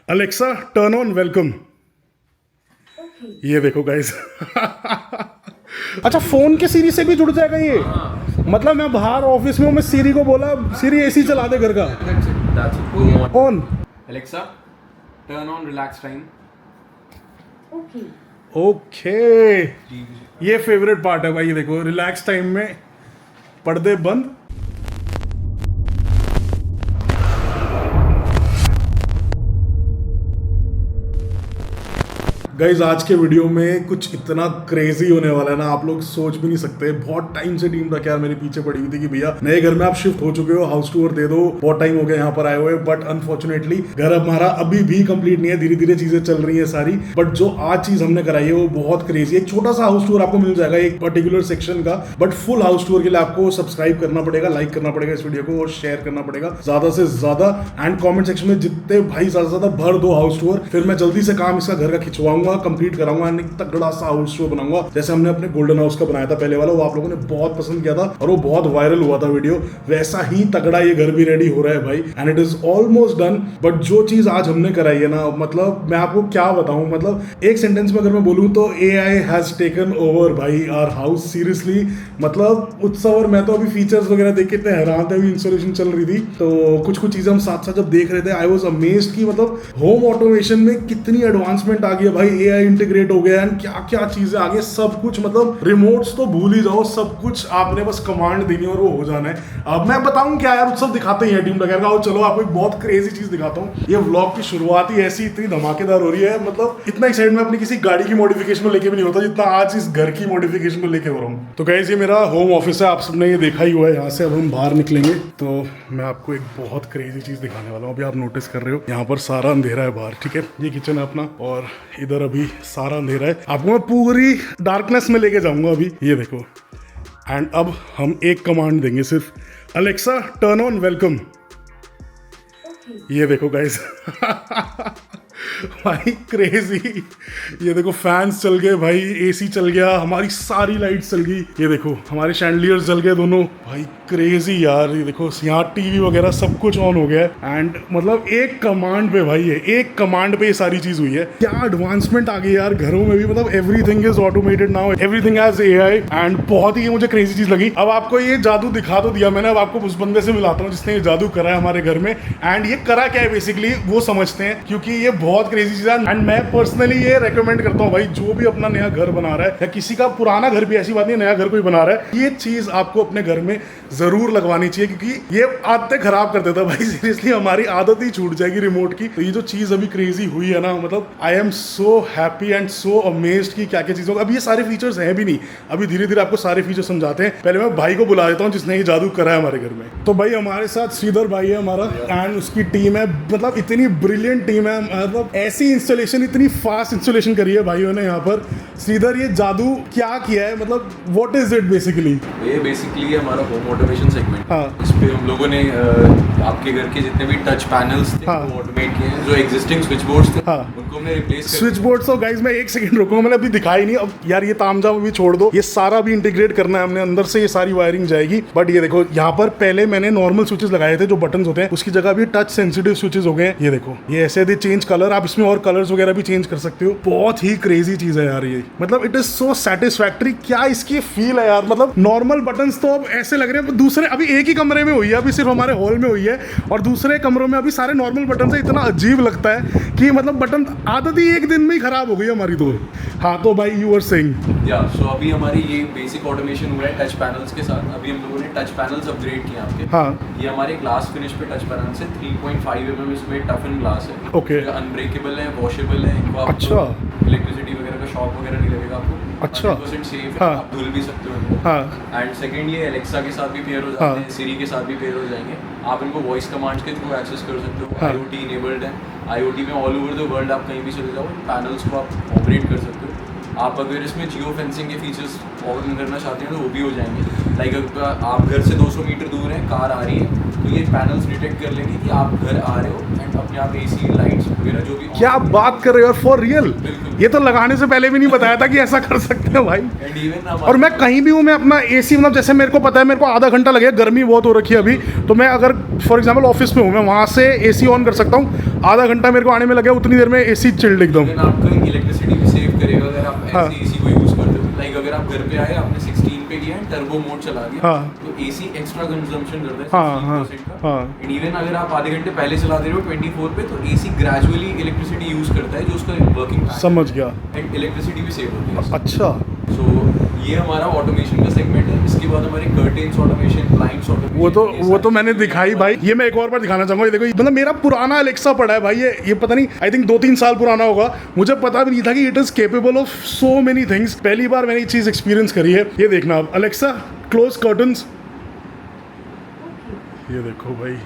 Alexa turn on welcome. ये देखो guys. अच्छा, फोन के सीरी से भी जुड़ जाएगा ये? मतलब मैं बाहर ऑफिस में हूँ, मैं सीरी को बोला सीरी एसी चला दे घर का। On. Alexa, turn on relax time. Okay, ये फेवरेट पार्ट है भाई। ये देखो, रिलैक्स टाइम में पर्दे बंद। गाइज आज के वीडियो में कुछ इतना क्रेजी होने वाला है ना, आप लोग सोच भी नहीं सकते। बहुत टाइम से टीम रखा यार मेरे पीछे पड़ी हुई थी कि भैया नए घर में आप शिफ्ट हो चुके हो, हाउस टूर दे दो, बहुत टाइम हो गया यहाँ पर आए हुए। बट अनफॉर्चुनेटली घर हमारा अभी भी कंप्लीट नहीं है, धीरे धीरे चीजें चल रही है सारी। बट जो आज चीज हमने कराई है वो बहुत क्रेजी है। एक छोटा सा हाउस टूर आपको मिल जाएगा एक पर्टिकुलर सेक्शन का, बट फुल हाउस टूर के लिए आपको सब्सक्राइब करना पड़ेगा, लाइक करना पड़ेगा इस वीडियो को और शेयर करना पड़ेगा ज्यादा से ज्यादा। एंड कॉमेंट सेक्शन में जितने भाई ज्यादा से ज्यादा भर दो हाउस टूर, फिर मैं जल्दी से काम इसका घर का खिंचवाऊंगा, कंप्लीट कराऊंगा, तगड़ा सा हाउस टूर बनाऊंगा। जैसे हमने अपने गोल्डन हाउस का बनाया था पहले वाला, वो आप लोगों ने बहुत पसंद किया था और वो बहुत वायरल हुआ था वीडियो। वैसा ही तगड़ा ये घर भी रेडी हो रहा है भाई, and it is almost done. But जो चीज आज हमने कराई है ना, मतलब मैं आपको क्या बताऊं, मतलब एक सेंटेंस में अगर मैं बोलूं तो AI हैज टेकन ओवर भाई आवर हाउस। सीरियसली, मतलब उत्सव और मैं तो अभी फीचर्स वगैरह देख के इतने हैरान थे। अभी इंस्टॉलेशन चल रही थी तो कुछ चीजें हम साथ साथ जब देख रहे थे, आई वाज अमेज्ड कि मतलब होम ऑटोमेशन में कितनी एडवांसमेंट आ गई है भाई। AI इंटीग्रेट हो गया एंड क्या क्या चीजें आ गई, सब कुछ। मतलब रिमोट्स तो भूल ही जाओ, सब कुछ आपने बस कमांड देनी और वो हो जाना है। अब मैं बताऊं क्या यार, उत्सव दिखाते ही है टीम वगैरह का। चलो आपको एक बहुत क्रेजी चीज दिखाता हूँ। ये व्लॉग की शुरुआत ही ऐसी इतनी धमाकेदार हो रही है, मतलब इतना एक्साइट में अपनी किसी गाड़ी की मॉडिफिकेशन को लेके भी नहीं होता जितना आज इस घर की मॉडिफिकेशन को लेके हो रहा हूँ। तो गाइस ये मेरा होम ऑफिस है, आप सबने ये देखा ही हुआ है। यहाँ से अब हम बाहर निकलेंगे तो मैं आपको एक बहुत क्रेजी चीज दिखाने वाला हूँ। अभी आप नोटिस कर रहे हो यहाँ पर सारा अंधेरा है बाहर, ठीक है। ये किचन है अपना और इधर अभी सारा अंधेरा है। आपको मैं पूरी डार्कनेस में लेके जाऊंगा अभी, ये देखो। एंड अब हम एक कमांड देंगे सिर्फ, अलेक्सा टर्न ऑन वेलकम। ये देखो गाइस। भाई क्रेजी। ये देखो फैंस चल गए भाई, एसी चल गया, हमारी सारी लाइट्स चल गई। ये देखो हमारे शैंडलियर्स जल गए दोनों भाई। क्रेजी यार, ये देखो यहाँ टीवी वगैरह सब कुछ ऑन हो गया है। एंड मतलब एक कमांड पे भाई, है एक कमांड पे ये सारी चीज हुई है। क्या एडवांसमेंट आ गई यार घरों में भी, मतलब everything is automated now, everything has AI। And बहुत ही ये मुझे क्रेजी चीज लगी। अब आपको ये जादू दिखा तो दिया मैंने, अब आपको उस बंदे से मिलाता हूँ जिसने ये जादू करा है हमारे घर में। एंड ये करा क्या है बेसिकली वो समझते हैं, क्योंकि ये बहुत क्रेजी चीज है। एंड मैं पर्सनली ये रेकमेंड करता हूँ भाई, जो भी अपना नया घर बना रहा है या किसी का पुराना घर भी, ऐसी बात नहीं नया घर कोई बना रहा है, ये चीज आपको अपने घर में जरूर लगवानी चाहिए, क्योंकि ये आदतें खराब कर देता है भाई। सीरियसली हमारी आदत ही छूट जाएगी रिमोट की। तो ये जो चीज अभी क्रेजी हुई है ना, मतलब I am so happy and so amazed कि क्या क्या चीजों। अब ये सारे फीचर्स हैं भी नहीं, अभी धीरे धीरे आपको सारे फीचर्स समझाते हैं। पहले मैं भाई को बुला देता हूँ जिसने ये जादू करा है हमारे घर में। तो भाई हमारे साथ श्रीधर भाई है हमारा एंड उसकी टीम है, मतलब इतनी ब्रिलियंट टीम है। मतलब ऐसी इंस्टॉलेशन, इतनी फास्ट इंस्टॉलेशन करी है भाइयों ने यहाँ पर। श्रीधर ये जादू क्या किया है, मतलब व्हाट इज इट बेसिकली? ये बेसिकली हमारा होम ऑटोमेशन सेगमेंट। हाँ। इस पे हम लोगों ने आपके घर के जितने भी टच पैनल्स थे हाँ। वो ऑटोमेट किए हैं। जो एग्जिस्टिंग स्विच बोर्ड्स थे हाँ। उनको हमने रिप्लेस कर स्विच बोर्ड। तो गाइज मैं एक सेकंड रुकूंगा, मैंने अभी दिखाई नहीं। अब यार ये तामझाम अभी छोड़ दो, ये सारा भी इंटीग्रेट करना है हमने, अंदर से ये सारी वायरिंग जाएगी। बट ये देखो यहाँ पर पहले मैंने नॉर्मल स्विचेस लगाए थे जो बटन होते हैं, उसकी जगह भी टच सेंसिटिव स्विचेस हो गए। ये देखो ये ऐसे दे चेंज कलर, आप इसमें और कलर्स वगैरह भी चेंज कर सकते हो। बहुत ही क्रेजी चीज है यार ये, मतलब इट इज सो सेटिस्फैक्टरी। क्या इसकी फील है यार, मतलब नॉर्मल बटन्स तो अब ऐसे लग रहे हैं दूसरे, अभी एक ही कमरे में हुई है, अभी सिर्फ हमारे हॉल में हुई है, और दूसरे कमरों में अभी सारे नॉर्मल बटन से। इतना अजीब लगता है कि मतलब बटन आदत ही एक दिन में ही खराब हो गई हमारी तो। हाँ तो भाई यू आर सेइंग। या सो अभी हमारी ये बेसिक ऑटोमेशन हुआ है टच पैनल्स के साथ। अभी हम लोगों ने टच पैनल्स अपग्रेड किए आपके। हाँ। ये हमारे ग्लास फिनिश पे टच पैनल से 3.5 mm इसमें टफन ग्लास है। ओके। अनब्रेकेबल है, वॉशेबल है। इनको आप अच्छा। इलेक्ट्रिसिटी वगैरह का शॉक वगैरह नहीं लगेगा आपको। अच्छा। 100% सेफ है। हाँ। आप धुल भी सकते हो इनको। हाँ। एंड सेकंड ये एलेक्सा के साथ भी पेयर हो जाते हैं, सिरी के साथ भी पेयर हो जाएंगे। आप इनको वॉइस कमांड्स के थ्रू एक्सेस कर सकते हो। हाँ। IoT इनेबल्ड है। IoT में ऑल ओवर द वर्ल्ड आप कहीं भी चले जाओ, पैनल्स को आप ऑपरेट कर सकते हो। आप अगर इसमें जियो फेंसिंग के फीचर्स ऑन करना चाहते हैं तो वो भी हो जाएंगे। लाइक अगर आप घर से 200 मीटर दूर हैं, कार आ रही है, तो ये पैनल्स डिटेक्ट कर लेंगे कि आप घर आ रहे हो एंड अपने आप AC लाइट्स वगैरह जो भी क्या बात कर रहे हो फॉर रियल? ये तो लगाने से पहले भी नहीं बताया था कि ऐसा कर सकते हैं भाई। एंड इवन और मैं कहीं भी हूँ, मैं अपना एसी मतलब जैसे मेरे को पता है मेरे को आधा घंटा लगेगा, गर्मी बहुत हो रखी है अभी, तो मैं अगर फॉर एग्जांपल ऑफिस में हूँ, मैं वहाँ से एसी ऑन कर सकता हूँ, आधा घंटा मेरे को आने में लगेगा, उतनी देर में एसी चिल्ड एकदम। आपका इलेक्ट्रिसिटी भी सेव करेगा अगर आप हाँ। ऐसे एसी को यूज करते हो। लाइक अगर आप घर पे आए, आपने 16 पे किया है, टर्बो मोड चला दिया, हाँ। तो एसी एक्स्ट्रा कंजम्पशन करता है हाँ, 16% का। हाँ। एंड इवन अगर आप आधे घंटे पहले चला दे रहे हो 24 पे, तो एसी ग्रेजुअली इलेक्ट्रिसिटी यूज करता है, जो उसका वर्किंग समझ गया। एंड इलेक्ट्रिसिटी भी सेव होती है। अच्छा, सो ये हमारा ऑटोमेशन का सेगमेंट है। इसके बाद हमारे कर्टेन्स ऑटोमेशन, ब्लाइंड्स ऑटोमेशन, वो तो मैंने दिखाई भाई। ये मैं एक और बार दिखाना चाहूंगा, ये देखो, मतलब मेरा पुराना अलेक्सा पड़ा है भाई, ये पता नहीं, आई थिंक 2-3 साल पुराना होगा। मुझे पता भी नहीं था कि it is capable of so many things. पहली बार मैंने ये चीज एक्सपीरियंस करी है। ये देखना आप, अलेक्सा क्लोज कर्टन्स, ये देखो भाई,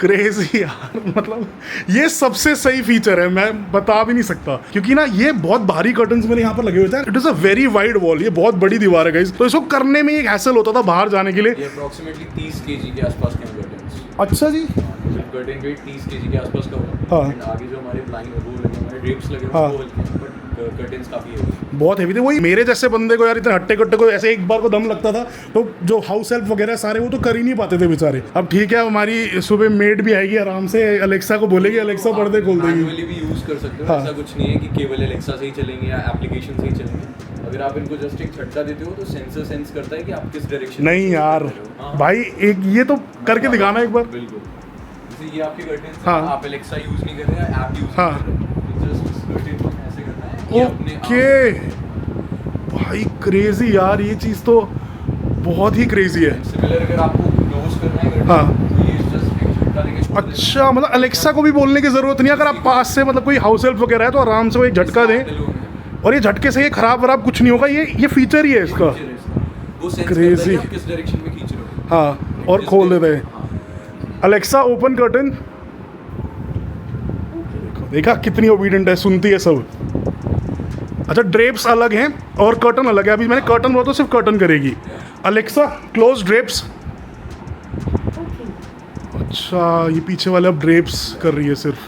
क्रेजी यार। मतलब ये सबसे सही फीचर है, मैं बता भी नहीं सकता, क्योंकि ना ये बहुत भारी कर्टन्स मेरे यहाँ पर लगे हुए थे। It is a very wide wall, ये बहुत बड़ी दीवार है गाइस, तो इसको करने में एक हैसल होता था बाहर जाने के लिए। ये अप्रोक्सीमेटली 30 केजी के आसपास के कर्टेन्स। अच्छा जी, कर्टेन वेट 30 केजी के आसपास का होगा। हाँ। एंड आगे जो हमारे ब्लाइंड वो लगे हमारे ड्रेप्स लगे हाँ। वो हल्के हैं, बट कर्टेन्स काफी है। बहुत हेवी थे। वही मेरे जैसे बंदे को यार, इतने हट्टे कट्टे को ऐसे एक बार को दम लगता था, तो जो हाउस हेल्प वगैरह सारे वो तो कर ही नहीं पाते थे बेचारे। अब ठीक है, हमारी सुबह मेड भी आएगी, आराम से अलेक्सा को बोलेगी, अलेक्सा पर्दे खोल देगी। मैनुअली भी यूज कर सकते हो। हाँ। ऐसा कुछ नहीं है कि केवल एलेक्सा से ही चलेंगे या एप्लीकेशन से ही चलेंगे। अगर आप इनको जस्ट एक झटका देते हो तो सेंसर सेंस करता है कि आप किस डायरेक्शन नहीं यार भाई, एक ये तो करके दिखाना एक बार। बिल्कुल। जैसे ये आपके कर्टेन्स, हाँ। आप एलेक्सा यूज नहीं कर रहे हैं, ऐप यूज हाँ। कर रहे हो, जस्ट कर्टेन को ऐसे करना है, ये अपने आप- ओके भाई, क्रेजी यार, ये चीज़ तो बहुत ही क्रेजी है। सिमिलर अगर आपको क्लोज करना है कर्टेन, हाँ। तो ये जस्ट एक झटका देके छोड़ देना है। अच्छा, मतलब अलेक्सा को भी बोलने की जरूरत नहीं है, अगर आप पास से मतलब कोई हाउस हेल्प वगैरह है तो आराम से वो एक झटका दें, और ये झटके से ये खराब वराब कुछ नहीं होगा। ये फीचर ही है इसका। वो सेंस Crazy। करता है कि आप किस डायरेक्शन में खींच रहे हो। हाँ, और खोल देते हैं। हाँ। अलेक्सा ओपन कर्टन, देखा कितनी ओबीडियंट है, सुनती है सब। अच्छा, ड्रेप्स अलग हैं और कर्टन अलग है। अभी मैंने कर्टन बोला तो सिर्फ कर्टन करेगी। Alexa close drapes. अच्छा, ये पीछे वाले अब ड्रेप्स कर रही है सिर्फ।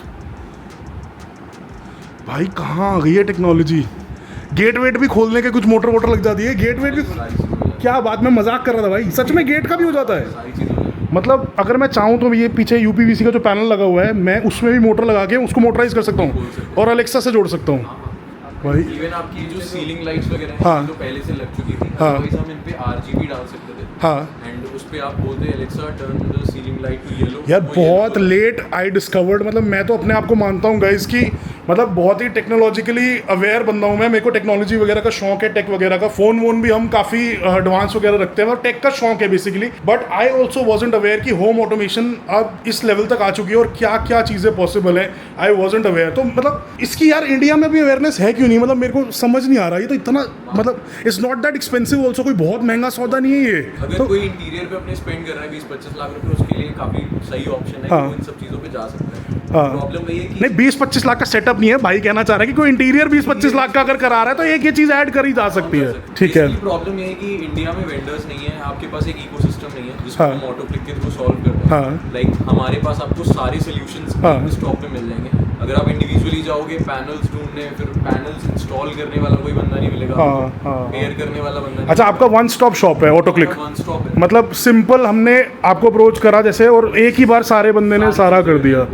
भाई कहाँ आ गई है टेक्नोलॉजी। गेट वेट भी खोलने के कुछ मोटर वोटर लग जाती है, गेट वेट भी। क्या बात, मैं मजाक कर रहा था भाई, सच में गेट का भी हो जाता है। सारी चीज़ें मतलब अगर मैं चाहूँ तो ये पीछे यूपीवीसी का जो पैनल लगा हुआ है, मैं उसमें भी मोटर लगा के उसको मोटराइज कर सकता हूँ और अलेक्सा से जोड़ सकता हूँ भाई। इवन आपकी जो सीलिंग लाइट्स वगैरह हैं, हाँ। जो पहले से लग चुकी थी, हाँ। अदरवाइज हम इन पे RGB डाल सकते थे। हाँ एंड उस पे आप बोलते Alexa turn the ceiling light to yellow. यार, बहुत लेट आई डिस्कवर्ड, मतलब मैं तो अपने आप को मानता हूँ गाइस कि मतलब बहुत ही टेक्नोलॉजिकली अवेयर बंदा हूँ मैं। मेरे को टेक्नोलॉजी वगैरह का शौक है, टेक वगैरह का। फोन वोन भी हम काफ़ी एडवांस वगैरह रखते हैं और टेक का शौक है basically. But I also wasn't aware कि होम ऑटोमेशन अब इस लेवल तक आ चुकी है और क्या क्या चीज़ें पॉसिबल है। I wasn't aware. तो मतलब इसकी यार इंडिया में भी अवेयरनेस है क्यों नहीं, मतलब मेरे को समझ नहीं आ रहा। ये तो इतना मतलब it's not that expensive also, कोई बहुत महंगा सौदा नहीं है ये। अगर तो कोई इंटीरियर पे अपने स्पेंड कर रहा है 20-25 लाख रुपए, उसके लिए काफी सही ऑप्शन है हाँ। कि वो इन सब चीजों पे जा सकता है। हाँ। प्रॉब्लम वही है कि नहीं, 20-25 लाख का सेटअप नहीं है भाई, कहना चाह रहा है कि कोई इंटीरियर 20-25 लाख का अगर करा रहा है तो एक ये चीज़ ऐड करी जा सकती है। ठीक है। प्रॉब्लम ये है कि इंडिया में वेंडर्स नहीं है, आपके पास एक इकोसिस्टम नहीं है जिसको हाँ। हम ऑटो क्लिक के थ्रू सॉल्व करते हैं। हाँ। लाइक हमारे पास आपको सारे सॉल्यूशंस हाँ। स्टॉक में मिल जाएंगे। अगर आप इंडिविजुअली जाओगे पैनल्स ढूंढने, फिर पैनल्स इंस्टॉल करने वाला कोई बंदा नहीं मिलेगा, हाँ, हाँ। पेयर करने वाला बंदा नहीं अच्छा, आपका वन स्टॉप शॉप है ऑटो क्लिक, वन स्टॉप है। मतलब सिंपल हमने आपको अप्रोच करा जैसे और एक ही बार सारे बंदे ने सारा कर दिया।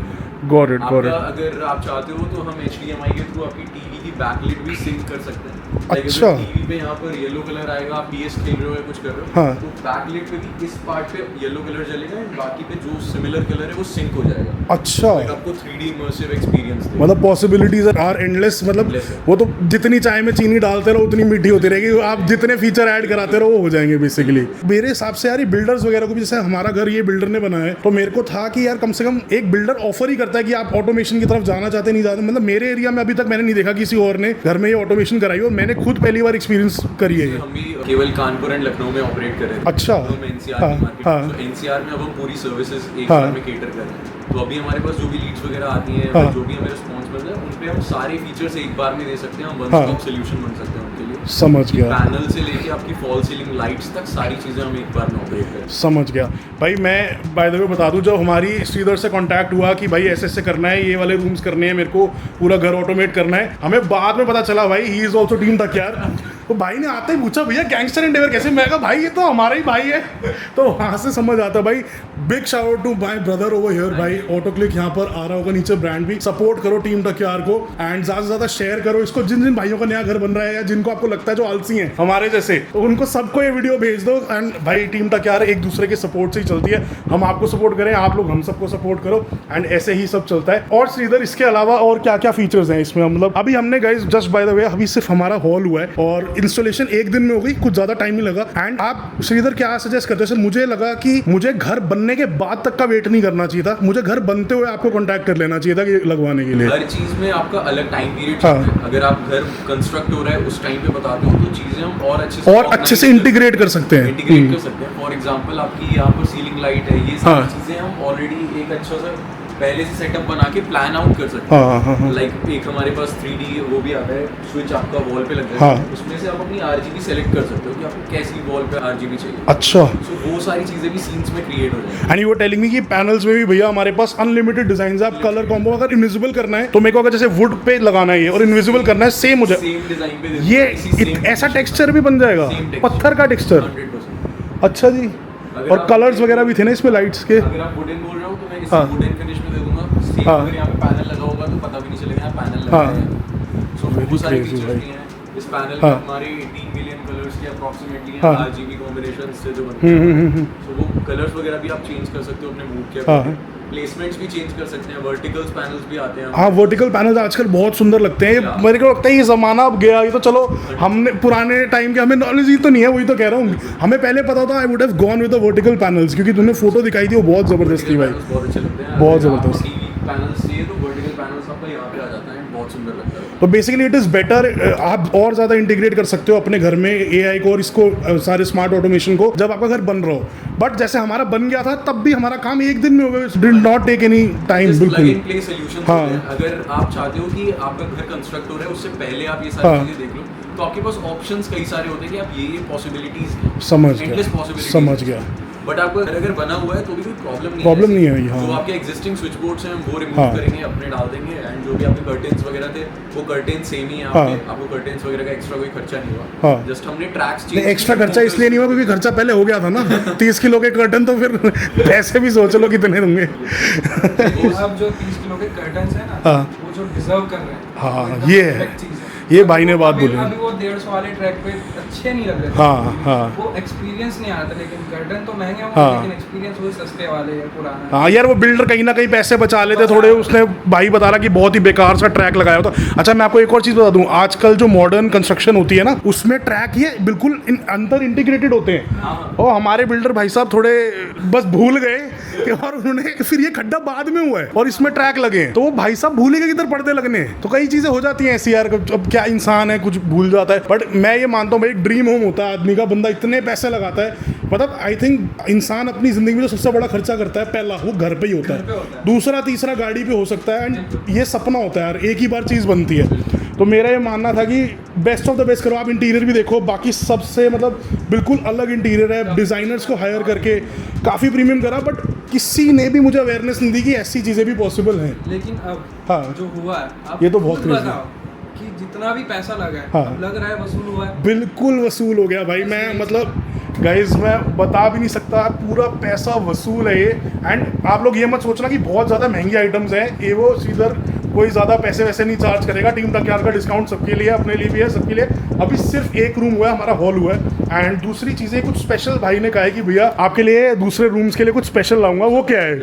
गॉट इट, गॉट आपका इट। अगर आप चाहते हो तो हम HDMI के थ्रू आपकी टीवी की बैकलाइट भी सिंक कर सकते हैं। Like अच्छा। अगर टीवी पे यहाँ पर येलो कलर आएगा, आप PS खेल रहे हो या कुछ कर रहे हो, हाँ। तो बैकलाइट पे भी इस पार्ट पे येलो कलर जलेगा एंड बाकी पे जो सिमिलर कलर है वो सिंक हो जाएगा। अच्छा, Like आपको 3D इमर्सिव एक्सपीरियंस देगा। मतलब पॉसिबिलिटीज आर एंडलेस। मतलब Endless है। वो तो जितनी चाय में चीनी डालते रहो उतनी मीठी होती रहेगी, आप जितने फीचर ऐड कराते रहो वो हो जाएंगे बेसिकली। मेरे हिसाब से यार ये बिल्डर्स वगैरह को भी, जैसे हमारा घर ये बिल्डर ने बनाया है, तो मेरे को था कि यार कम से कम एक बिल्डर ऑफर ही करता है कि आप ऑटोमेशन की तरफ जाना चाहते नहीं जाते। मतलब मेरे एरिया में अभी तक मैंने नहीं देखा किसी और ने घर में ये ऑटोमेशन कराई और मैंने खुद पहली बार एक्सपीरियंस करी है ये। हम भी केवल कानपुर एंड लखनऊ में ऑपरेट कर रहे थे। अच्छा। हम NCR हाँ, की मार्केट, हाँ। तो NCR में अब हम पूरी सर्विसेज एक हाँ। साथ में केटर कर रहे हैं। तो अभी हमारे पास जो भी लीड्स वगैरह आती हैं, हाँ। जो भी हमें रिस्पॉन्स कस्टमर्स हैं उन पे हम सारे फीचर्स एक बार में दे सकते हैं, हम वन हाँ। स्टॉप सोल्यूशन बन सकते हैं उनके लिए। समझ गया। पैनल से लेके आपकी फॉल सीलिंग लाइट्स तक सारी चीज़ें हम एक बार में ऑपरेट करें। समझ गया भाई। मैं बाय द वे बता दूं, जब हमारी श्रीधर से कांटेक्ट हुआ कि भाई ऐसे ऐसे करना है, ये वाले रूम्स करने हैं, मेरे को पूरा घर ऑटोमेट करना है, हमें बाद में पता चला भाई ही इज़ ऑल्सो टीम तक यार। तो भाई ने आते ही पूछा भैया गैंगस्टर एंडेवर कैसे, मैं कहा भाई ये तो हमारा ही भाई है। तो वहाँ से समझ आता भाई। Big shout out to my brother over here भाई। ऑटो क्लिक यहाँ पर आ रहा होगा नीचे, ब्रांड भी सपोर्ट करो टीम टक्यार को, एंड ज़्यादा से ज़्यादा शेयर करो इसको। जिन जिन भाइयों का नया घर बन रहा है या जिनको आपको लगता है जो आलसी हैं हमारे जैसे, तो उनको सबको ये वीडियो भेज दो। एंड भाई टीम टक्यार एक दूसरे के सपोर्ट से ही चलती है, हम आपको सपोर्ट करें, आप लोग हम सबको सपोर्ट करो, एंड ऐसे ही सब चलता है। और श्रीधर इसके अलावा और क्या क्या फीचर्स हैं इसमें? मतलब अभी हमने guys just by the way अभी सिर्फ हमारा हॉल हुआ है और इंस्टॉलेशन एक दिन में हो गई, कुछ ज्यादा टाइम नहीं लगा। एंड आप श्रीधर क्या सजेस्ट करते हैं? सर मुझे लगा कि मुझे घर बनने के बाद तक का वेट नहीं करना चाहिए था, मुझे घर बनते हुए आपको कांटेक्ट कर लेना चाहिए था कि लगवाने के लिए। हर चीज में आपका अलग टाइम पीरियड हाँ। है। अगर आप घर कंस्ट्रक्ट हो रहा है उस टाइम पे बताते हो तो चीजें हम और अच्छे से इंटीग्रेट कर सकते हैं। इंटीग्रेट कर सकते हैं। फॉर एग्जांपल आपकी यहाँ पर सीलिंग लाइट है, ये सारी हाँ। चीजें हम ऑलरेडी एक अच्छा सा पहले से सेटअप बना के प्लान आउट कर सकते हाँ, हाँ, हाँ। हैं। लाइक एक हमारे पास 3D वो भी आता है, स्विच आपका वॉल पे लग हाँ। जाता है, उसमें से आप अपनी RGB सेलेक्ट कर सकते हो कि आपको कैसी वॉल पे RGB चाहिए। अच्छा। सो वो सारी चीजें भी सीन्स में क्रिएट हो जाएंगी। And you were telling me कि पैनल्स में भी भैया हमारे पास अनलिमिटेड डिजाइन है। आप कलर कॉम्बो अगर इनविजिबल करना है तो मेरे को अगर जैसे वुड पे लगाना है ये और इनविजिबल करना है, सेम हो जाए सेम डिजाइन पे ये इसी same ऐसा texture। टेक्सचर भी बन जाएगा, Same texture। पत्थर का टेक्सचर। 100%। अच्छा जी। अगर और आप- कलर्स वगैरह भी थे ना इसमें लाइट्स के। अगर आप वुडन बोल रहे हो तो मैं इस हाँ। वुडन फिनिश में दे दूंगा। सेम हाँ। अगर यहाँ पे पैनल लगा होगा तो पता भी नहीं चलेगा यहाँ पैनल लगा हाँ। है। सो Very वो सारी crazy फीचर्स भाई। भी हैं इस पैनल हाँ। में। हमारे 18 मिलियन कलर्स के अप्रॉक्सीमेटली हाँ। RGB कॉम्बिनेशन से जो बनते हैं, सो वो कलर्स वगैरह भी आप चेंज कर सकते हो अपने मूड के हाँ। अकॉर्डिंग। प्लेसमेंट्स भी चेंज कर सकते हैं। वर्टिकल्स पैनल्स भी आते हैं। हाँ, वर्टिकल पैनल्स आजकल बहुत सुंदर लगते हैं। ये Yeah। मेरे को लगता है ये ज़माना अब गया। ये तो चलो हमने पुराने टाइम के, हमें नॉलेज ही तो नहीं है, वही तो कह रहा हूँ। हमें पहले पता था, I would have gone with the vertical panels, क्योंकि तुमने फोटो दिखाई थी वो बहुत ज़बरदस्त थी भाई। Vertical panels बहुत अच्छे लगते हैं। बहुत अगर आपको ज़बरदस्त। TV पैनल्स चाहिए तो वर्टिकल पैनल्स आपका यहाँ पे आ जाता है, बहुत सुंदर लगता है। तो बेसिकली इट इज़ बेटर, आप और ज़्यादा इंटीग्रेट कर सकते हो अपने घर में AI को और इसको सारे स्मार्ट ऑटोमेशन को जब आपका घर बन रहा हो। बट जैसे हमारा बन गया था तब भी हमारा काम एक दिन में हो गया, did not take any time. Plug बिल्कुल। इन प्ले सॉल्यूशन हाँ। होते हैं। अगर आप चाहते हो कि आपका घर कंस्ट्रक्ट हो रहा है उससे पहले आप ये सारी हाँ। चीजें देख लो तो आपके पास ऑप्शंस कई सारे होते हैं कि आप ये पॉसिबिलिटीज समझ गया, समझ गया। बट आपका घर अगर बना हुआ है तो भी कोई प्रॉब्लम Problem नहीं है भाई, हाँ। जो आपके एग्जिस्टिंग स्विच बोर्ड्स हैं वो रिमूव हाँ। करेंगे, अपने डाल देंगे, एंड जो भी आपके कर्टेन्स वगैरह थे वो कर्टेन्स सेम ही हैं हाँ। आपके, आपको कर्टेन्स वगैरह का एक्स्ट्रा कोई खर्चा नहीं हुआ। हाँ। जस्ट हमने ट्रैक्स नहीं, एक्स्ट्रा खर्चा इसलिए नहीं हुआ क्योंकि खर्चा पहले हो गया था ना। 30 किलो के कर्टन, तो फिर पैसे भी सोच लो कितने होंगे। अब जो 30 किलो के कर्टन्स है ना, हाँ। वो जो डिजर्व कर रहे हैं, हाँ, वो एकदम ये है। perfect चीज़ है। ये भाई ने बात अभी- बोली। अभी वो 150 वाले ट्रैक पे अच्छे नहीं लग रहे थे। हाँ, हाँ। वो एक्सपीरियंस नहीं आ रहा था, लेकिन कर्टन तो महंगे होंगे, हाँ। लेकिन एक्सपीरियंस वो सस्ते वाले है, पुराना। हाँ यार, वो बिल्डर कहीं ना कहीं पैसे बचा लेते थोड़े। उसने भाई बता रहा कि बहुत ही बेकार सा ट्रैक लगाया होता। अच्छा, मैं आपको एक और चीज़ बता दूं, आजकल जो मॉडर्न कंस्ट्रक्शन होती है ना, उसमें ट्रैक ये बिल्कुल अंतर इंटीग्रेटेड होते हैं। हाँ। और हमारे बिल्डर भाई साहब थोड़े बस भूल गए कि, और उन्होंने फिर ये खड्डा बाद में हुआ है और इसमें ट्रैक लगे हैं, तो वो भाई साहब भूल गए किधर पर्दे लगने हैं। तो कई चीज़ें हो जाती हैं ऐसी यार, अब क्या इंसान है, कुछ भूल जाता है। बट मैं ये मानता हूँ भाई, ड्रीम होम होता है आदमी का, बंदा इतने पैसे लगाता है। मतलब आई थिंक इंसान अपनी ज़िंदगी में जो सबसे बड़ा खर्चा करता है, पहला वो घर पे ही होता घर पे है, होता है। दूसरा तीसरा गाड़ी पे हो सकता है। एंड ये सपना होता है यार, एक ही बार चीज़ बनती है। तो मेरा ये मानना था कि बेस्ट ऑफ द बेस्ट करो। आप इंटीरियर भी देखो, बाकी सबसे मतलब बिल्कुल अलग इंटीरियर है, डिज़ाइनर्स को हायर करके काफ़ी प्रीमियम करा, बट किसी ने भी मुझे अवेयरनेस नहीं दी कि ऐसी चीज़ें भी पॉसिबल हैं। लेकिन अब हाँ। जो हुआ है, आप ये तो बहुत खुद crazy बताओ कि जितना भी पैसा लगा है, हाँ। अब लग रहा है वसूल हुआ है। बिल्कुल वसूल हो गया भाई। मैं मतलब गाइज मैं बता भी नहीं सकता, पूरा पैसा वसूल है ये। एंड आप लोग ये मत सोचना कि बहुत ज़्यादा महंगी आइटम्स हैं ये, वो सीधर कोई ज़्यादा पैसे वैसे नहीं चार्ज करेगा। टीम टक्यार का डिस्काउंट सबके लिए, अपने लिए भी है, सबके लिए। अभी सिर्फ एक रूम हुआ है, हमारा हॉल हुआ है। एंड दूसरी चीज़ें कुछ स्पेशल भाई ने कहा है कि भैया आपके लिए दूसरे रूम्स के लिए कुछ स्पेशल लाऊंगा। वो क्या है?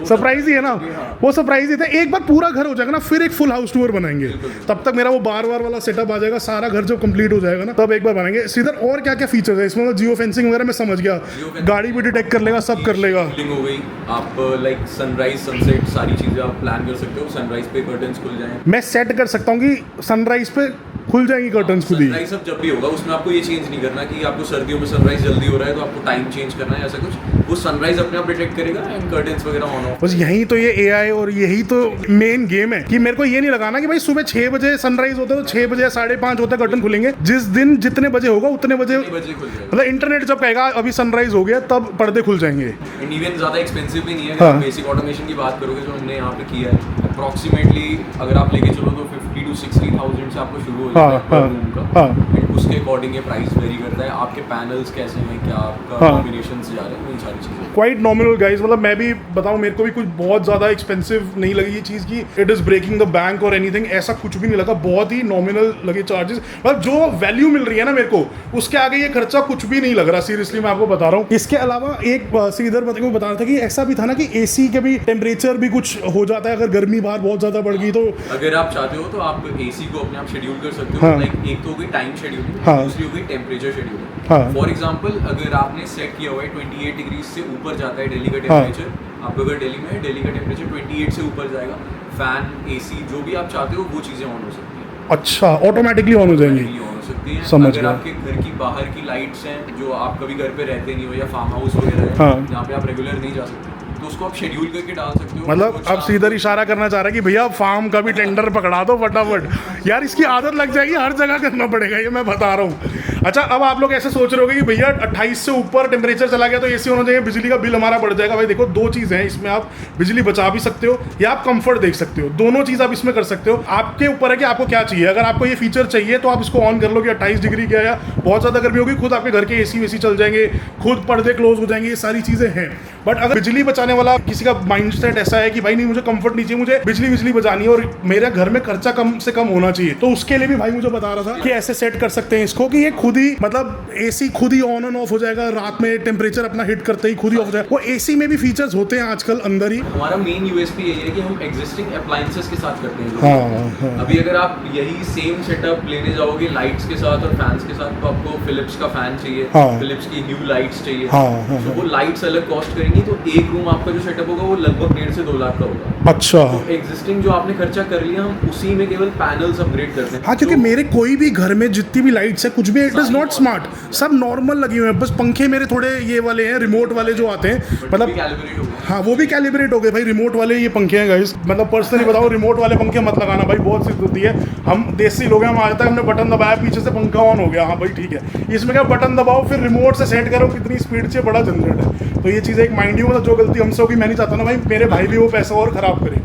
सरप्राइज ही है ना, वो सरप्राइज ही था। एक बार पूरा घर हो जाएगा ना, फिर एक फुल हाउस टूर बनाएंगे। तब तक मेरा वो बार वाला सेटअप आ जाएगा, सारा घर जब कंप्लीट हो जाएगा ना, तब एक बार बनाएंगे। सीधर और क्या क्या फीचर्स है इसमें? जियो फेंसिंग वगैरह मैं समझ गया, गाड़ी भी डिटेक्ट कर लेगा, सब कर लेगा। Shielding हो गई, आप लाइक सनराइज सनसेट सारी चीजें आप प्लान कर सकते हो। सनराइज पे कर्टन्स खुल जाएं। मैं सेट कर सकता हूँ कि सनराइज पे खुल जाएंगी कर्टन्स खुद ही। सनराइज अब जब भी होगा उसमें आपको ये चेंज नहीं करना कि आपको सर्दियों में सनराइज जल्दी हो रहा है तो आपको टाइम चेंज करना है, ऐसा कुछ। वो सनराइज अपने आप डिटेक्ट करेगा एंड कर्टन्स वगैरह ऑन ऑफ। बस यही तो ये AI और यही तो मेन गेम है कि मेरे को ये नहीं लगाना कि भाई सुबह 6 बजे सनराइज होता है तो 6 बजे या 5:30 होता है कर्टन खुलेंगे। जिस दिन जितने बजे होगा उतने बजे खुल जाएगा। मतलब इंटरनेट जब कहेगा अभी सनराइज हो गया तब पर्दे खुल जाएंगे। एंड इवन ज़्यादा एक्सपेंसिव भी नहीं है। हाँ। अगर बेसिक ऑटोमेशन की बात करोगे जो हमने यहाँ पे किया है, अप्रॉक्सीमेटली अगर आप लेके चलो तो 50 to 60,000 से आपको शुरू हो जाता है पर रूम का। हाँ। एंड उसके अकॉर्डिंग ये प्राइस वेरी करता है। आपके पैनल्स कैसे हैं, क्या आपका हाँ। कॉम्बिनेशन जा रहे हैं, इन सारी चीज़ें। क्वाइट नॉमिनल गाइस, मतलब मैं भी बताऊं मेरे को भी कुछ बहुत ज़्यादा एक्सपेंसिव नहीं लगी ये चीज़ की it is breaking the bank और एनीथिंग, ऐसा कुछ भी नहीं लगा। बहुत ही नॉमिनल लगे चार्जेस, मतलब जो वैल्यू मिल रही है ना मेरे को उसके आगे ये खर्चा कुछ भी नहीं लग रहा, सीरियसली मैं आपको बता रहा हूँ। इसके अलावा एक श्रीधर को बता रहा था कि ऐसा भी था ना कि AC के भी टेम्परेचर भी कुछ हो जाता है अगर गर्मी बाहर बहुत ज़्यादा बढ़ गई तो। अगर आप चाहते हो तो आप AC को अपने आप शेड्यूल कर सकते हो। हाँ। लाइक एक तो हो गई टाइम शेड्यूलिंग, हाँ। दूसरी हो गई टेम्परेचर शेड्यूलिंग। हाँ। फॉर एग्जांपल अगर आपने सेट किया हुआ है 28 डिग्री से ऊपर जाता है दिल्ली का टेम्परेचर, आप अगर दिल्ली में है दिल्ली का टेम्परेचर 28 से ऊपर जाएगा, फैन AC जो भी आप चाहते हो वो चीज़ें ऑन हो सकती हैं। अच्छा, ऑटोमेटिकली ऑन हो जाएंगी। ऑन हो सकती हैं। समझ अगर गया। आपके घर की बाहर की लाइट्स हैं जो आप कभी घर पे रहते नहीं हो या फार्म हाउस वगैरह है हाँ। जहाँ पे आप रेगुलर नहीं जा सकते तो उसको आप शेड्यूल करके डाल सकते हो। मतलब कुछ अब आप- सीधर इशारा करना चाह रहा है कि भैया फार्म का भी टेंडर पकड़ा दो फटाफट। यार इसकी आदत लग जाएगी, हर जगह करना पड़ेगा, ये मैं बता रहा हूँ। अच्छा, अब आप लोग ऐसे सोच रहे होगे कि भैया 28 से ऊपर टेम्परेचर चला गया तो AC होना चाहिए, बिजली का बिल हमारा बढ़ जाएगा। भाई देखो, दो चीज़ें हैं इसमें, आप बिजली बचा भी सकते हो या आप कंफर्ट देख सकते हो, दोनों चीज़ आप इसमें कर सकते हो। आपके ऊपर है कि आपको क्या चाहिए। अगर आपको ये फीचर चाहिए तो आप इसको ऑन कर लो कि 28 डिग्री क्या या बहुत ज़्यादा गर्मी होगी, खुद आपके घर के AC वेसी चल जाएंगे, खुद पर्दे क्लोज हो जाएंगे, ये सारी चीज़ें हैं। बट अगर बिजली बचाने वाला किसी का माइंडसेट ऐसा है कि भाई नहीं मुझे कंफर्ट नहीं चाहिए, मुझे बिजली बचानी है और मेरे घर में खर्चा कम से कम होना चाहिए, तो उसके लिए भी भाई मुझे बता रहा था कि ऐसे सेट कर सकते हैं इसको कि ये खुद ही मतलब AC खुद ही ऑन एंड ऑफ हो जाएगा, रात में टेम्परेचर अपना हिट करते ही खुद ही ऑफ हो जाएगा। वो AC में भी फीचर्स होते हैं आजकल अंदर ही। हमारा मेन USP यही है कि हम एग्जिस्टिंग अप्लायंसेस के साथ करते हैं। हाँ। अभी अगर आप यही सेम सेटअप लेने जाओगे लाइट्स के साथ और फैंस के साथ तो आपको फिलिप्स का फैन चाहिए, हाँ। फिलिप्स की न्यू लाइट्स चाहिए। हाँ। तो वो लाइट्स अलग कॉस्ट करेंगी, तो एक रूम आपका जो सेटअप होगा वो लगभग 1.5 से 2 लाख का होगा। अच्छा। तो एग्जिस्टिंग जो आपने खर्चा कर लिया हम उसी में केवल पैनल्स अपग्रेड करते हैं। हाँ, क्योंकि तो मेरे कोई भी घर में जितनी भी लाइट्स है कुछ भी इट इज नॉट स्मार्ट, सब नॉर्मल लगी हुई है। बस पंखे मेरे थोड़े ये वाले हैं, रिमोट वाले जो आते हैं, मतलब कैलिब्रेट हो गया। हाँ वो भी कैलिब्रेट हो गए भाई। रिमोट वाले ये पंखे हैं गाइस, मतलब पर्सनली बताओ रिमोट वाले पंखे मत लगाना भाई, बहुत सिद्ध होती है। हम देसी लोग हैं, हम आज तक हमने बटन दबाया पीछे से पंखा ऑन हो गया, हाँ भाई ठीक है। इसमें क्या बटन दबाओ फिर रिमोट से सेट करो, कितनी स्पीड से, बड़ा झंझट है। तो ये चीज़ एक माइंड यू, मतलब जो गलती हमसे होगी मैं नहीं चाहता ना भाई मेरे भाई भी वो पैसा और खराब करे।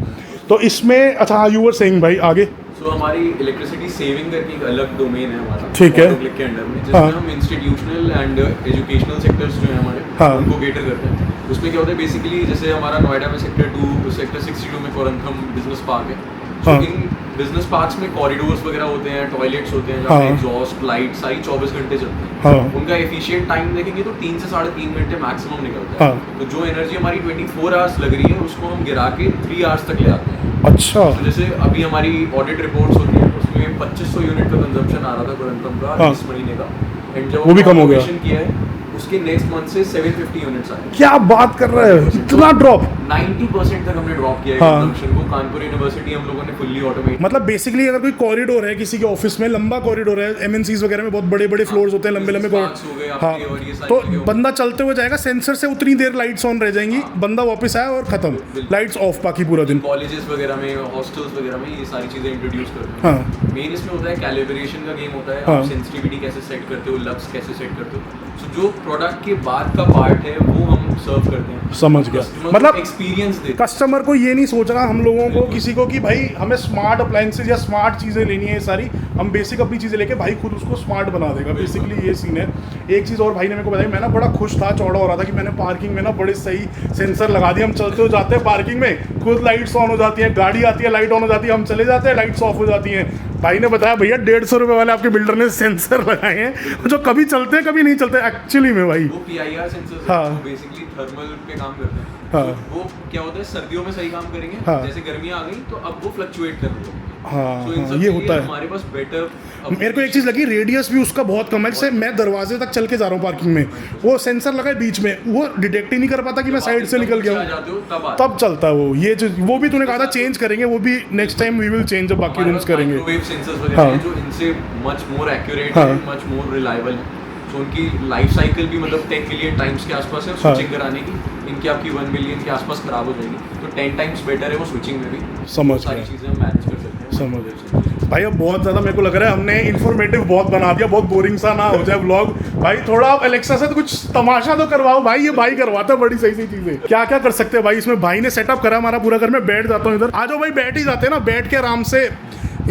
तो इसमें अच्छा हाँ, यू वर सेइंग भाई आगे। सो हमारी इलेक्ट्रिसिटी सेविंग करके एक अलग डोमेन है हमारा, ठीक है। ऑटोक्लिक के अंडर में, जिसमें हाँ। हम इंस्टीट्यूशनल एंड एजुकेशनल सेक्टर्स जो हैं हमारे, हाँ। उनको केटर करते हैं। उसमें क्या होता है बेसिकली, जैसे हमारा नोएडा में सेक्टर 62 में कोरंथम बिजनेस पार्क है। हाँ। So, इन बिजनेस पार्क्स में कॉरिडोर्स वगैरह होते हैं, टॉयलेट्स होते हैं, जहाँ हाँ। एग्जॉस्ट लाइट सारी 24 घंटे चलती है। हाँ। उनका एफिशिएंट टाइम देखेंगे तो 3 से 3.5 घंटे मैक्सिमम निकलता है। हाँ। तो जो एनर्जी हमारी 24 आवर्स लग रही है उसको हम गिरा के 3 आवर्स तक ले आते हैं। अच्छा। तो जैसे अभी हमारी ऑडिट रिपोर्ट्स होती है उसमें 2500 यूनिट का कंजम्पशन आ रहा था कोरंतम का हाँ। इस महीने का, एंड जब वो भी कम हो गया। ऑटोमेशन किया है उसके नेक्स्ट मंथ से 750 यूनिट्स आए। क्या बात कर रहे हो, इतना ड्रॉप? 90% तक हमने ड्रॉप किया है हाँ। कंजम्पशन को। कानपुर यूनिवर्सिटी हम लोगों ने फुल्ली ऑटोमेट। मतलब बेसिकली अगर कोई कॉरिडोर है किसी के ऑफिस में, लंबा कॉरिडोर है, MNCs वगैरह में बहुत बड़े बड़े फ्लोर्स होते हैं, लंबे लंबे Business parks हो गए हाँ, आपके और ये सारी तो चीजें हो बंदा चलते हुए जाएगा, सेंसर से उतनी देर लाइट्स ऑन रह जाएंगी, बंदा वापस आया और खत्म, लाइट्स ऑफ बाकी पूरा दिन। कॉलेजेस वगैरह में, हॉस्टल्स वगैरह में ये सारी चीजें इंट्रोड्यूस करते हैं। हाँ। मेन इसमें होता है कैलिब्रेशन का गेम होता है। हाँ। आप सेंसिटिविटी कैसे सेट करते हो, लक्स कैसे सेट करते हो। सो जो प्रोडक्ट के बाद का पार्ट है वो हम सर्व करते हैं। समझ गया। मतलब मतलब एक्सपीरियंस देते हैं। कस्टमर को ये नहीं सोचना हम लोगों को किसी को कि भाई हमें स्मार्ट अप्लायंसेज या स्मार्ट चीज़ें लेनी है सारी, हम बेसिक अपनी चीज़ें लेके भाई खुद उसको स्मार्ट बना देगा। बेसिकली ये सीन है। एक चीज़ और भाई ने मेरे को बताई, मैं ना बड़ा खुश था, चौड़ा हो रहा था कि मैंने पार्किंग में ना बड़े सही सेंसर लगा दिए। हम चलते हो जाते हैं पार्किंग में, खुद लाइट्स ऑन हो जाती है, गाड़ी आती है लाइट ऑन हो जाती है, हम चले जाते हैं लाइट्स ऑफ हो जाती हैं। भाई ने बताया भैया 150 रुपये वाले आपके बिल्डर ने सेंसर लगाए हैं जो कभी चलते हैं कभी नहीं चलते एक्चुअली में भाई। वो PIR सेंसर्स हाँ। हैं, बेसिकली थर्मल पे काम करते हैं। हाँ। तो वो क्या होता है सर्दियों में सही काम करेंगे, हाँ। जैसे गर्मियाँ आ गई तो अब वो फ्लक्चुएट कर रहे हैं। हाँ, So, इन हाँ, सब ये के लिए होता है। हमारे पास बेटर मेरे को एक चीज़ लगी, रेडियस भी उसका बहुत कम है। जैसे मैं दरवाजे तक चल के जा रहा हूँ पार्किंग में, वो सेंसर लगा है बीच में, वो डिटेक्ट ही नहीं कर पाता कि मैं साइड से निकल गया हूँ, जाते हो तब तब चलता है वो। ये जो वो भी तूने कहा था चेंज करेंगे, वो भी next time we will change जब बाकी रूम्स करेंगे। माइक्रोवेव सेंसर्स वगैरह हाँ। हैं जो इनसे मच मोर एक्यूरेट हाँ। है, मच मोर रिलायबल है। तो उनकी लाइफ साइकिल भी मतलब 10 मिलियन टाइम्स के आसपास है हाँ। स्विचिंग कराने की। इनकी आपकी 1 मिलियन के आसपास खराब हो जाएगी, तो 10 टाइम्स बेटर है वो स्विचिंग में भी। समझ सारी गया। चीज़ें हम मैनेज कर सकते हैं समझ microwave sensors। भाई अब बहुत ज़्यादा मेरे को लग रहा है हमने इन्फॉर्मेटिव बहुत बना दिया, बहुत बोरिंग सा ना हो जाए व्लॉग। भाई थोड़ा आप एलेक्सा से तो कुछ तमाशा तो करवाओ भाई, ये भाई करवाता है बड़ी सही चीज़ें। क्या क्या कर सकते हैं भाई इसमें, भाई ने सेटअप करा हमारा पूरा घर में। बैठ जाता हूँ इधर, आ जाओ भाई, बैठ ही जाते हैं ना, बैठ के आराम से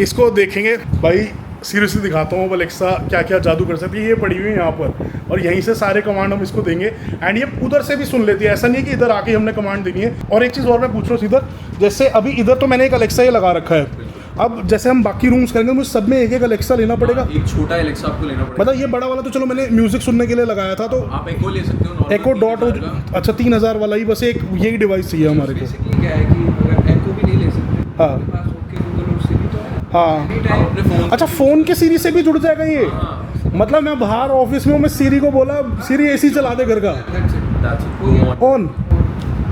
इसको देखेंगे। भाई सीरियसली दिखाता हूँ अब अलेक्सा क्या क्या जादू कर सकती है। ये पड़ी हुई है यहाँ पर और यहीं से सारे कमांड हम इसको देंगे, एंड ये उधर से भी सुन लेती है। ऐसा नहीं है कि इधर आके हमने कमांड देनी है। और एक चीज़ और मैं पूछ रहा हूँ सीधर, जैसे अभी इधर तो मैंने एक अलेक्सा ये लगा रखा है, अब जैसे हम बाकी रूम्स करेंगे मुझे सब में एक एक अलेक्सा लेना पड़ेगा। एक छोटा एलेक्सा आपको लेना पड़ेगा। मतलब ये बड़ा वाला तो चलो मैंने म्यूजिक सुनने के लिए लगाया था, तो आप एको ले सकते हो, normal एको 3000 डॉट का। अच्छा 3000 वाला ही, बस एक यही डिवाइस चाहिए हमारे को। बेसिकली क्या है कि अगर एको भी नहीं ले सकते, हाँ। आपके पास ओके गूगल और सिरी तो है। हाँ। Anytime- आप अपने फोन अच्छा फ़ोन के सीरी से भी जुड़ जाएगा ये? हाँ। मतलब मैं बाहर ऑफिस में हूँ, मैं सीरी को बोला सीरी एसी चला दे घर का, That's it. That's it. Go on. On.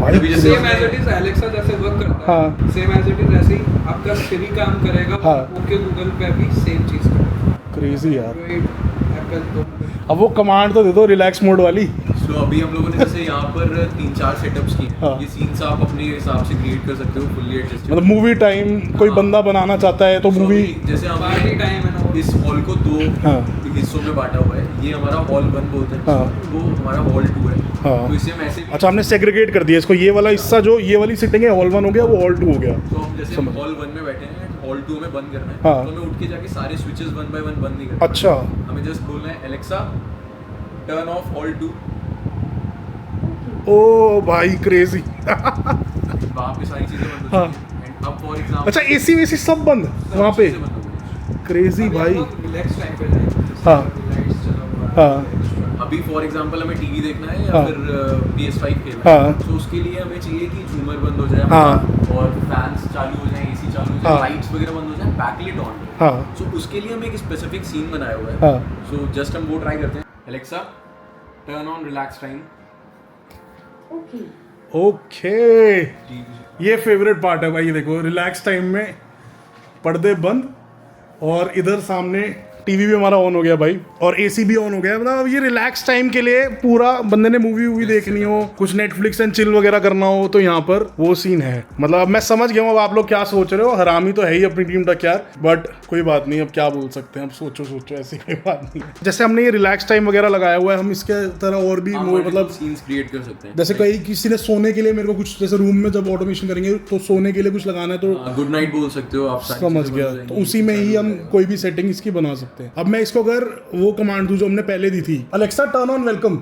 अभी जैसे same as it is Alexa जैसे वर्क करता हाँ। है, सेम एज इट इज ऐसे ही आपका सिरी काम करेगा। हाँ। ओके गूगल पे भी सेम चीज करेगा। क्रेजी यार। एप्पल तो अब वो कमांड तो दे दो रिलैक्स मोड वाली। So, अभी हम लोगों ने जैसे यहाँ पर 3-4 सेटअप्स किए हैं। हाँ। ये सीन्स आप अपने हिसाब से क्रिएट कर सकते हो, फुल्ली एडजस्टेड। मतलब मूवी टाइम कोई हाँ। बंदा बनाना चाहता है तो So, मूवी। जैसे पार्टी हमने टाइम है ना, इस हॉल को 2 हाँ। हिस्सों में बांटा हुआ है। ये हमारा हॉल 1 बोलते हैं, हाँ। वो हमारा हॉल 2 है। हाँ। तो इसे हम ऐसे अच्छा हमने सेग्रीगेट कर दिया इसको, ये वाला हिस्सा जो ये वाली सिटिंग है हॉल 1 हो गया, वो हॉल 2 हो गया। तो हम जैसे समझ। हॉल 1 में बैठे हैं, हॉल 2 में बंद करना है, हाँ। तो हमें उठ के जाके सारे स्विचेस 1 बाय 1 बंद नहीं करना। अच्छा हमें जस्ट बोलना है एलेक्सा टर्न ऑफ हॉल 2। ओ भाई क्रेजी। वहाँ पे सारी चीजें बंद हो हाँ। चुकी हैं। And अब फॉर एग्जांपल अच्छा एसी वेसी सब बंद वहाँ पे? क्रेजी भाई। रिलैक्स टाइम पे जाएंगे। हाँ। लाइट्स चला हुआ है, हाँ। extra। अभी फॉर एग्जांपल हमें टीवी देखना है या हाँ। फिर PS5 खेलना हाँ। है, तो उसके लिए हमें चाहिए कि झूमर बंद हो जाए हाँ। हमारा, और फैंस चालू हो जाए, एसी चालू हो जाए, हाँ। लाइट्स वगैरह बंद हो जाए, बैकलाइट ऑन हो। हाँ। सो उसके लिए हम एक स्पेसिफिक सीन बनाया हुआ है। हाँ। सो जस्ट हम वो ट्राई करते हैं। Alexa turn on relax time. Okay ये फेवरेट पार्ट है भाई, ये देखो रिलैक्स टाइम में पर्दे बंद और इधर सामने टीवी भी हमारा ऑन हो गया भाई, और एसी भी ऑन हो गया। मतलब ये रिलैक्स टाइम के लिए पूरा, बंदे ने मूवी वूवी देखनी हो, कुछ नेटफ्लिक्स एंड चिल वगैरह करना हो, तो यहाँ पर वो सीन है। मतलब अब मैं समझ गया हूँ अब आप लोग क्या सोच रहे हो। हरामी तो है ही अपनी टीम तक यार, बट कोई बात नहीं, अब क्या बोल सकते हैं, अब सोचो सोचो, ऐसी कोई बात नहीं है। जैसे हमने ये रिलैक्स टाइम वगैरह लगाया हुआ है, हम इसके तरह और भी मतलब सीन्स क्रिएट कर सकते हैं। जैसे कहीं किसी ने सोने के लिए मेरे को कुछ, जैसे रूम में जब ऑटोमेशन करेंगे तो सोने के लिए कुछ लगाना है तो गुड नाइट बोल सकते हो आप, सारी समझ चीजें गया, बंद हो तो जाएंगी। उसी में ही हम कोई भी सेटिंग इसकी बना सकते हैं। अब मैं इसको अगर वो कमांड दूं जो हमने पहले दी थी, Alexa turn on welcome.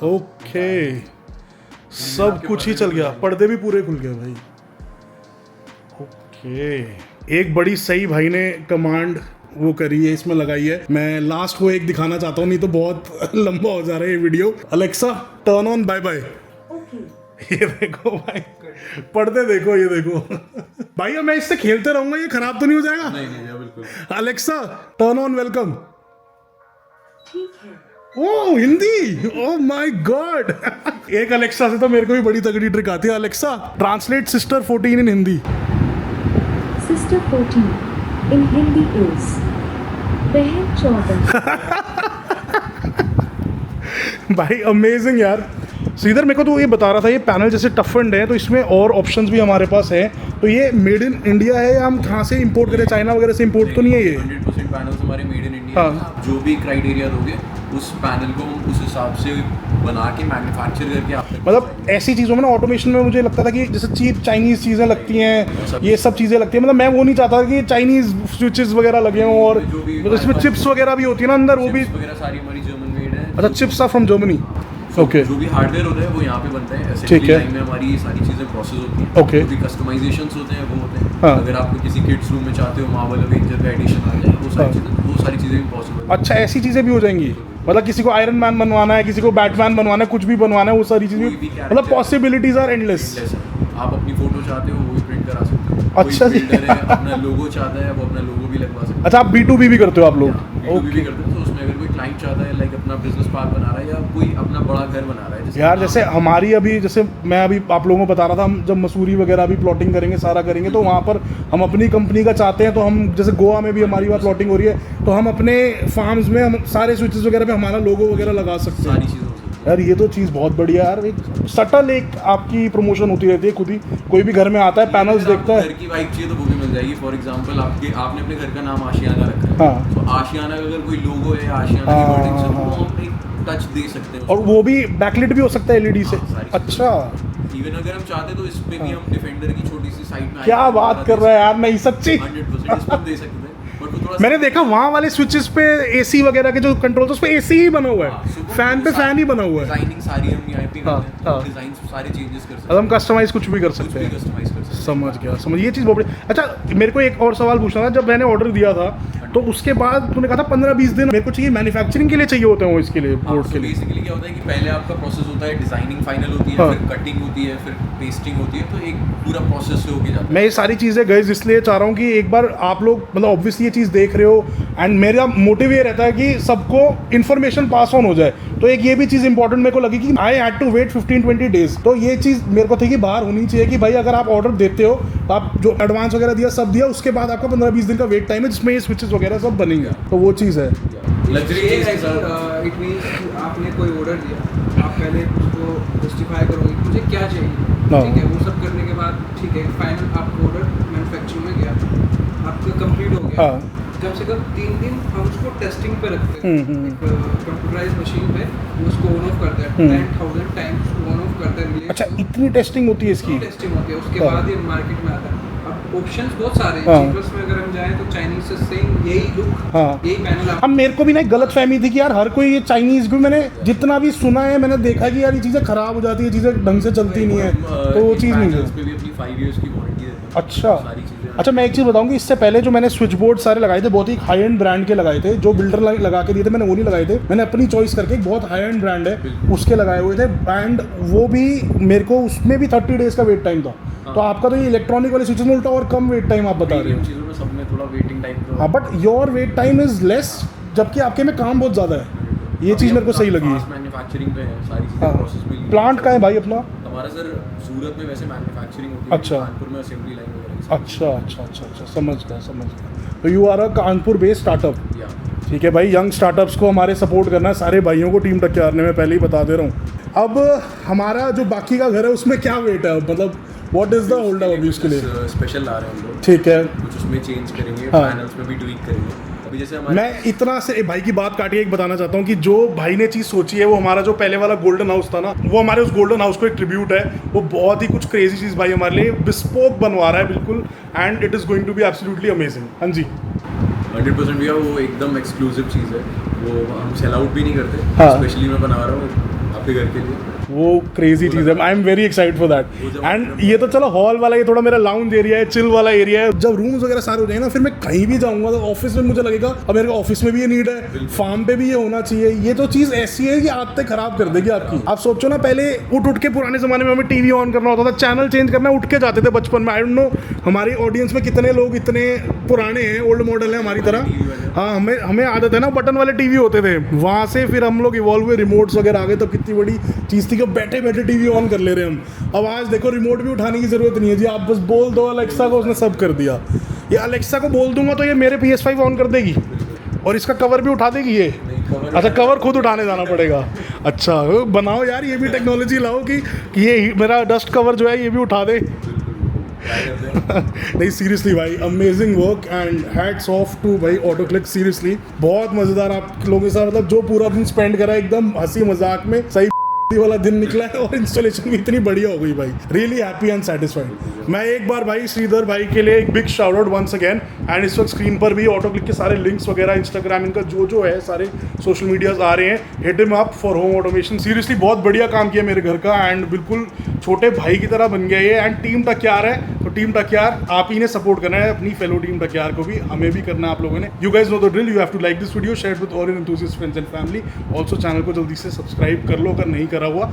Okay सब कुछ ही चल गया, पर्दे भी पूरे खुल गए भाई। ओके एक बड़ी सही भाई ने कमांड वो करी है, इसमें लगाई है। मैं लास्ट को एक दिखाना चाहता हूँ, नहीं तो बहुत लंबा हो जा रहा है ये video. Alexa turn on bye bye. ये देखो भाई, पर्दे देखो, ये देखो भाई। अब मैं इससे खेलते रहूंगा, ये खराब तो नहीं हो जाएगा? नहीं नहीं बिल्कुल। Alexa turn on welcome. Oh Hindi, oh my god. एक अलेक्सा से तो मेरे को भी बड़ी तगड़ी ट्रिक आती है। Alexa translate sister 14 in Hindi. Sister 14 in Hindi is बहन 14। भाई अमेजिंग यार। श्रीधर मेरे को तो ये बता रहा था, ये पैनल जैसे टफ एंड है तो इसमें और ऑप्शंस भी हमारे पास है, तो ये मेड इन इंडिया है या हम कहाँ से इंपोर्ट करें? चाइना वगैरह से इंपोर्ट तो नहीं है ये? 100% पैनल्स हमारे मेड इन इंडिया हाँ। हैं। आप जो भी क्राइटेरिया दोगे उस पैनल को हम उस हिसाब से बना के मैन्युफैक्चर करके आप तक मतलब ऐसी चीज़ों में ना, ऑटोमेशन में मुझे लगता था कि जैसे चीप चाइनीज़ चीज़ें लगती हैं, ये सब चीज़ें लगती हैं। मतलब मैं वो नहीं चाहता कि चाइनीज़ स्विचेस वगैरह लगे हों, और जो भी मतलब इसमें चिप्स वगैरह भी होती है ना अंदर, वो भी। चिप्स वगैरह सारी हमारी जर्मन मेड है। अच्छा chips are from Germany. Okay जो भी हार्डवेयर होता है वो यहाँ पे बनता है। ठीक है। लाइन में हमारी ये सारी चीजें प्रोसेस होती हैं। Okay. जो भी कस्टमाइजेशंस होते हैं वो होते हैं। हाँ। अगर आपको किसी किड्स रूम में चाहते हो मार्वल अवेंजर का एडिशन आ जाए, वो सारी चीजें भी पॉसिबल। अच्छा ऐसी चीज़ें भी हो जाएंगी? मतलब किसी को आयरन मैन बनवाना है, किसी को बैटमैन बनवाना है, कुछ भी बनवाना है, वो सारी चीज़ें कोई भी मतलब character। Possibilities are endless. आप अपनी फोटो चाहते हो वो भी प्रिंट करा सकते हो। अच्छा जी। बिल्डर है अपना लोगो चाहता है, वो अपना लोगो भी लगवा सकता है। अच्छा, आप B2B भी करते हो आप लोग? B2B भी करते हैं, तो उसमें अगर कोई क्लाइंट चाहता है लाइक अपना बिजनेस पार्क बना रहा है या कोई अपना बड़ा घर बना रहा है, यार जैसे हमारी अभी, जैसे मैं अभी आप लोगों को बता रहा था, हम जब मसूरी वगैरह अभी प्लॉटिंग करेंगे, सारा करेंगे, तो वहाँ पर हम अपनी कंपनी का चाहते हैं, तो हम जैसे गोवा में भी हमारी वहाँ प्लॉटिंग हो रही है, तो हम अपने फार्म्स में हम सारे स्विचेस वगैरह पे हमारा लोगो वगैरह लगा सकते सारी हैं। चीज़ें हो सकती है। यार ये तो चीज़ बहुत बढ़िया है यार, एक सटल एक आपकी प्रमोशन होती रहती है खुद ही। कोई भी घर में आता है, पैनल्स अगर देखता आपको है। घर की वाइब चाहिए तो वो भी मिल जाएगी। फॉर एग्जांपल आपने अपने घर का नाम आशियाना रखा है, हाँ। तो आशियाना का अगर कोई लोगो है आशियाना की हाँ, वर्डिंग से, तो हाँ। वो हम एक टच दे सकते हैं और वो भी बैकलिट भी हो सकता है LED से? हाँ, सारी चीज़ें। अच्छा, इवन अगर हम चाहते तो इस पे भी हम डिफेंडर की छोटी सी साइड में क्या बात कर रहा है यार, नहीं सच्ची। 100% इस पे दे सकते हैं, बट वो थोड़ा मैंने देखा वहाँ वाले स्विचेस पे AC वगैरह के जो कंट्रोल, उस पे AC ही बना हुआ है, फैन पे फैन ही बना हुआ है। डिजाइनिंग सारी हम यहाँ पे हाँ, करते हाँ। हैं, डिजाइन सारे चेंजेस कर सकते अब हम कस्टमाइज कुछ भी कर कुछ सकते भी हैं। कस्टमाइज कर सकते हैं। समझ गया, समझ, ये चीज़ बहुत बड़ी। अच्छा, मेरे को एक और सवाल पूछना था। जब मैंने ऑर्डर दिया था, तो उसके बाद तूने कहा था 15-20 दिन मेरे को चाहिए मैन्युफैक्चरिंग के लिए चाहिए होते हैं वो, इसके लिए हाँ, बोर्ड so के लिए। बेसिकली क्या होता है कि पहले आपका प्रोसेस होता है, डिजाइनिंग फाइनल होती है, हाँ। फिर कटिंग होती है, फिर पेस्टिंग होती है, तो एक पूरा प्रोसेस से होके जाता है। मैं ये सारी चीज़ें गाइस इसलिए चाह रहा हूँ कि एक बार आप लोग मतलब ऑब्वियसली ये चीज़ देख रहे हो, एंड मेरा मोटिव ये रहता है कि सबको इन्फॉर्मेशन पास ऑन हो जाए। तो एक ये भी चीज़ इंपॉर्टेंट मेरे को लगी कि I had to wait 15-20 days. तो ये चीज़ मेरे को थी कि बाहर होनी चाहिए कि भाई अगर आप ऑर्डर देते हो तो आप जो एडवांस वगैरह दिया सब दिया, उसके बाद आपका 15-20 दिन का वेट टाइम है जिसमें ये स्विचेस वगैरह सब बनेंगे। तो वो चीज़ है। लग्जरी ये चीज़ है के साथ इट मीन्स आपने कोई ऑर्डर दिया, आप पहले उसको जस्टिफाई करोगे कि मुझे क्या चाहिए, हाँ। ठीक है। वो सब करने के बाद ठीक है, फाइनल आपका ऑर्डर मैन्युफैक्चरिंग में गया, आपका कंप्लीट हो गया। हाँ। कम से कम 3 दिन हम उसको टेस्टिंग पे रखते हैं, एक कंप्यूटराइज मशीन पे वो उसको ऑन ऑफ करता है, 10,000 टाइम्स ऑन ऑफ करता है रिले। अच्छा, इतनी टेस्टिंग होती है इसकी? टेस्टिंग होती है, उसके हाँ। बाद ये मार्केट में आता है। अब ऑप्शंस बहुत सारे हैं। हाँ। चीपर्स में अगर हम जाएं तो चाइनीज से सेम यही लुक, हाँ। यही पैनल अब मेरे को भी ना एक गलत फहमी थी कि यार हर कोई ये चाइनीज़, भी मैंने जितना भी सुना है, मैंने देखा कि यार ये चीज़ें ख़राब हो जाती है, चीज़ें ढंग से चलती नहीं है, तो वो चीज़ नहीं पैनल्स है। पे भी अपनी 5 इयर्स की वारंटी देते हैं। अच्छा। सारी चीज़ें। अच्छा, मैं एक चीज़ बताऊँ कि इससे पहले जो मैंने स्विच बोर्ड सारे लगाए थे, बहुत ही हाई एंड ब्रांड के लगाए थे। जो बिल्डर लगा के दिए थे, मैंने वो नहीं लगाए थे, मैंने अपनी चॉइस करके एक बहुत हाई एंड ब्रांड है उसके लगाए हुए थे। एंड वो भी मेरे को उसमें भी 30 डेज़ का वेट टाइम था। तो आपका तो ये इलेक्ट्रॉनिक वाले स्विचेस में उल्टा और कम वेट टाइम आप बता रहे प्रीमियम हो। चीज़ों में सब में थोड़ा वेटिंग टाइम तो हाँ, but your weight time is less, जबकि आपके में काम बहुत ज़्यादा है। ये चीज़ मेरे को सही लगी। मैन्युफैक्चरिंग पे है सारी चीज़ें, हाँ। प्रोसेस भी। प्लांट का है भाई अपना? हमारा सर सूरत में वैसे मैन्युफैक्चरिंग होती है, अच्छा। कानपुर में असेंबली लाइन वगैरह। अच्छा, समझ गया। तो you are a Kanpur based startup. या ठीक है भाई, यंग स्टार्टअप्स को हमारे सपोर्ट करना है, सारे भाइयों को टीम टक्कर ने मैं पहले ही बता दे रहा हूँ। अब हमारा जो बाकी का घर है उसमें क्या वेट है, मतलब what is the hold up अभी उसके लिए? स्पेशल ला रहे हैं हम लोग, ठीक है। कुछ उसमें चेंज करेंगे, हाँ। पैनल्स में भी ट्वीक करेंगे। अभी जैसे हमारे मैं इतना से भाई की बात काटिए, एक बताना चाहता हूँ कि जो भाई ने चीज़ सोची है, वो हमारा जो पहले वाला गोल्डन हाउस था ना, वो हमारे उस गोल्डन हाउस को एक ट्रिब्यूट है। वो बहुत ही कुछ क्रेजी चीज़ भाई हमारे लिए बिस्पोक बनवा रहा है बिल्कुल, and it is going to be absolutely amazing. हाँ जी। 100% भैया वो एकदम एक्सक्लूसिव चीज़ है, वो हम सेल आउट भी नहीं करते। हाँ। स्पेशली मैं बना रहा हूँ आपके घर के लिए। वो क्रेजी चीज़ है, I am very excited for that. And ये तो चलो हॉल वाला, ये थोड़ा मेरा लाउंज एरिया है, चिल वाला एरिया है। जब रूम्स वगैरह सारे हो जाए ना, फिर मैं कहीं भी जाऊंगा तो ऑफिस में मुझे लगेगा अब मेरे को ऑफिस में भी ये नीड है, फार्म पे भी ये होना चाहिए। ये तो चीज़ ऐसी है कि आदतें खराब कर देगी आपकी। आप सोचो ना, पहले उठ के पुराने ज़माने में हमें टीवी ऑन करना होता था, चैनल चेंज करना उठ के जाते थे बचपन में। आई डोंट नो हमारी ऑडियंस में कितने लोग इतने पुराने हैं, ओल्ड मॉडल हैं हमारी तरह। हाँ, हमें आदत है ना, बटन वाले टीवी होते थे, वहाँ से फिर हम लोग इवॉल्व हुए, रिमोट्स वगैरह आ गए, तब कितनी बड़ी चीज़ थी कि बैठे बैठे टीवी ऑन कर ले रहे हैं हम। अब आज देखो, रिमोट भी उठाने की ज़रूरत नहीं है जी, आप बस बोल दो अलेक्सा को, उसने सब कर दिया। ये अलेक्सा को बोल दूंगा तो ये मेरे PS5 ऑन कर देगी, और इसका कवर भी उठा देगी ये। अच्छा, कवर खुद उठाने जाना पड़ेगा। अच्छा, बनाओ यार, ये भी टेक्नोलॉजी लाओ कि ये मेरा डस्ट कवर जो है ये भी उठा दे। नहीं, सीरियसली भाई, amazing work and hats off to भाई ऑटोक्लिक। सीरियसली बहुत मज़ेदार आप लोगों के साथ, मतलब जो पूरा दिन स्पेंड करा एकदम हंसी मजाक में, सही वाला दिन निकला है, और इंस्टॉलेशन भी इतनी बढ़िया हो गई भाई। Really happy and satisfied. मैं एक बार भाई श्रीधर भाई के लिए एक big shout out once again. And इस वक्त स्क्रीन पर भी ऑटोक्लिक के सारे लिंक्स वगैरह, इंस्टाग्राम, इनका जो है सारे सोशल मीडियाज आ रहे हैं। Hit him up for home automation. Seriously बहुत बढ़िया काम किया मेरे घर का, एंड बिल्कुल छोटे भाई की तरह बन गया ये। एंड टीम टक्यार है, तो टीम टक्यार आप ही ने सपोर्ट करना है, अपनी फेलो टीम टक्यार को भी, हमें भी करना है आप लोगों ने। You guys know the drill, you have to like this video, share with all your enthusiast friends and family. Also channel को जल्दी से सब्सक्राइब कर लो अगर नहीं करा हुआ।